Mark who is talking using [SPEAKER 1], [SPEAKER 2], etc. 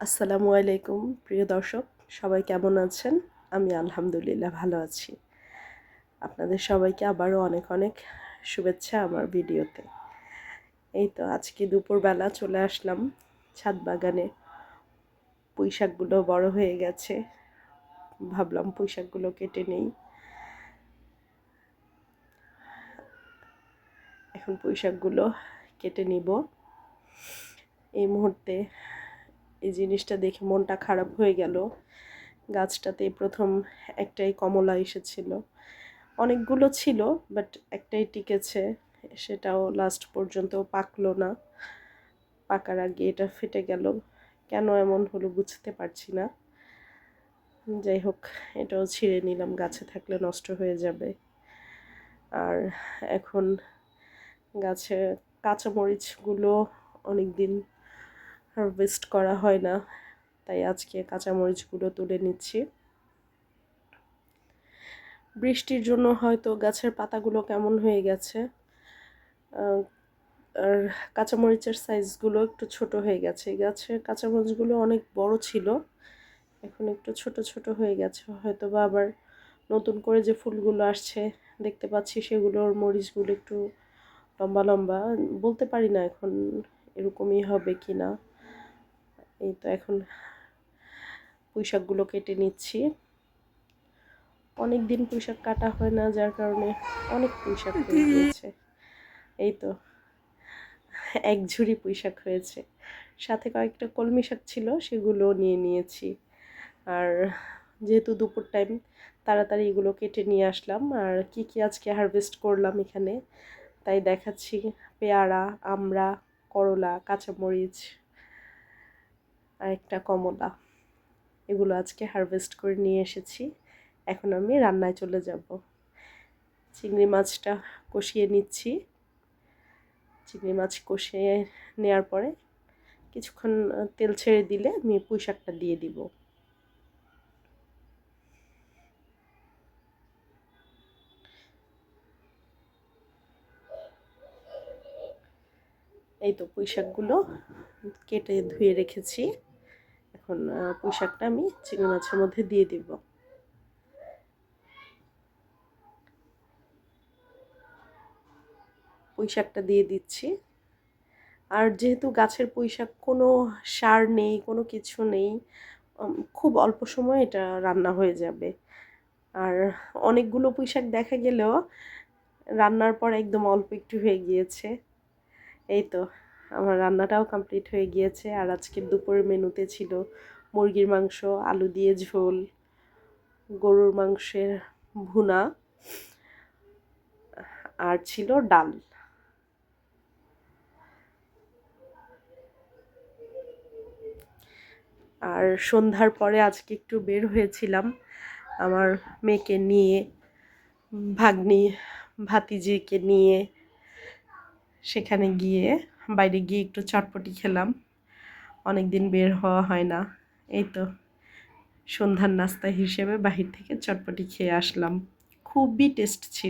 [SPEAKER 1] আসসালামু আলাইকুম প্রিয় দর্শক, সবাই কেমন আছেন? আমি আলহামদুলিল্লাহ ভালো আছি। আপনাদের সবাইকে আবারও অনেক অনেক শুভেচ্ছা আমার ভিডিওতে। এই তো আজকে দুপুরবেলা চলে আসলাম ছাদ বাগানে। পুঁই শাকগুলো বড় হয়ে গেছে, ভাবলাম পুঁই শাকগুলো কেটে নেই। এখন পুঁই শাকগুলো কেটে নিব। এই মুহূর্তে এই জিনিসটা দেখে মনটা খারাপ হয়ে গেল। গাছটাতে প্রথম একটাই কমলা এসেছিল, অনেকগুলো ছিল বাট একটাই টিকেছে, সেটাও লাস্ট পর্যন্ত পাকলো না। পাকার আগে এটা ফেটে গেল, কেন এমন হলো বুঝতে পারছি না। যাই হোক, এটাও ছিঁড়ে নিলাম, গাছে থাকলে নষ্ট হয়ে যাবে। আর এখন গাছে কাঁচামরিচগুলো অনেক দিন হারভেস্ট করা হয় না, তাই আজকে কাঁচামরিচগুলো তুলে নিচ্ছি। বৃষ্টির জন্য হয়তো গাছের পাতাগুলো কেমন হয়ে গেছে, আর কাঁচামরিচের সাইজগুলো একটু ছোট হয়ে গেছে। গাছের কাঁচামরিচগুলো অনেক বড় ছিল, এখন একটু ছোট ছোট হয়ে গেছে। হয়তো বা আবার নতুন করে যে ফুলগুলো আসছে দেখতে পাচ্ছি, সেগুলোর মরিচগুলো একটু লম্বা লম্বা, বলতে পারি না এখন এরকমই হবে কি না। এই তো এখন পুঁইশাকগুলো কেটে নিচ্ছি। অনেক দিন পুঁইশাক কাটা হয় না, যার কারণে অনেক পুঁইশাক হয়ে গিয়েছে। এই তো এক ঝুড়ি পুঁইশাক হয়েছে, সাথে কয়েকটা কলমি শাক ছিল, সেগুলো নিয়ে নিয়েছি। আর যেহেতু দুপুর টাইম, তাড়াতাড়ি এগুলো কেটে নিয়ে আসলাম। আর কি কি আজকে হারভেস্ট করলাম এখানে তাই দেখাচ্ছি। পেয়ারা, আমড়া, করলা, কাঁচামরিচ আর একটা কমলা, এগুলো আজকে হারভেস্ট করে নিয়ে এসেছি। এখন আমি রান্নায় চলে যাব। চিংড়ি মাছটা কষিয়ে নিচ্ছি। চিংড়ি মাছ কষিয়ে নেওয়ার পরে কিছুক্ষণ তেল ছেড়ে দিলে আমি পুঁই শাকটা দিয়ে দিব। এই তো পুঁই শাকগুলো কেটে ধুয়ে রেখেছি, এখন পুঁই শাকটা আমি চিংড়ি মাছের মধ্যে দিয়ে দিব। পুঁই শাকটা দিয়ে দিচ্ছি। আর যেহেতু গাছের পুঁই শাক, কোনো সার নেই, কোনো কিছু নেই, খুব অল্প সময় এটা রান্না হয়ে যাবে। আর অনেকগুলো পুঁই শাক দেখা গেলেও রান্নার পর একদম অল্প একটু হয়ে গিয়েছে। এই তো আমার রান্নাটাও কমপ্লিট হয়ে গিয়েছে। আর আজকের দুপুরের মেনুতে ছিল মুরগির মাংস, আলু দিয়ে ঝোল, গরুর মাংসের ভুনা, আর ছিল ডাল। আর সন্ধ্যার পরে আজকে একটু বের হয়েছিলাম আমার মেয়েকে নিয়ে, ভাগ্নি ভাতিজিকে নিয়ে। সেখানে গিয়ে, বাইরে গিয়ে একটু চটপটি খেলাম, অনেক দিন বের হওয়া হয় না। এই তো সন্ধ্যার নাস্তা হিসেবে বাহির থেকে চটপটি খেয়ে আসলাম, খুবই টেস্ট ছিল।